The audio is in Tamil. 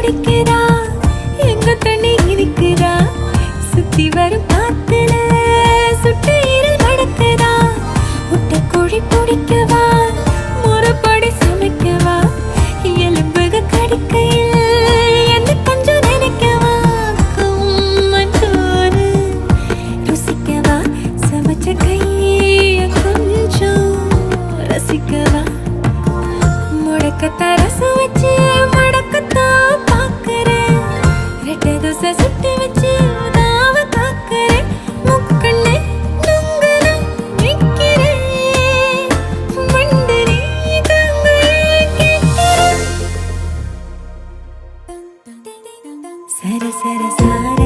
துடிக்குதா எங்க தண்ணி இருக்குதா சுத்தி வரும் காத்துல சுட்டு இருள் மடக்குதா முட்டை கோழி பிடிக்கவா முறைப்படி சமைக்கவா எலும்புக கடிக்கையில் என்ன கொஞ்சம் நினைக்கவா மஞ்சோறு ருசிக்கவா சமைச்ச கைய கொஞ்சம் ரசிக்கவா முடக்கத்த ரசம் வச்சு மடக்கத்தான் பாக்குறேன் ரெட்டை தோசை சுட்டு வச்சு தாவ காக்குறேன் முக்கண்ணு நுங்குல நிக்கிறேன் மண்டரி கங்கையை கேட்கிறேன் சர சர சார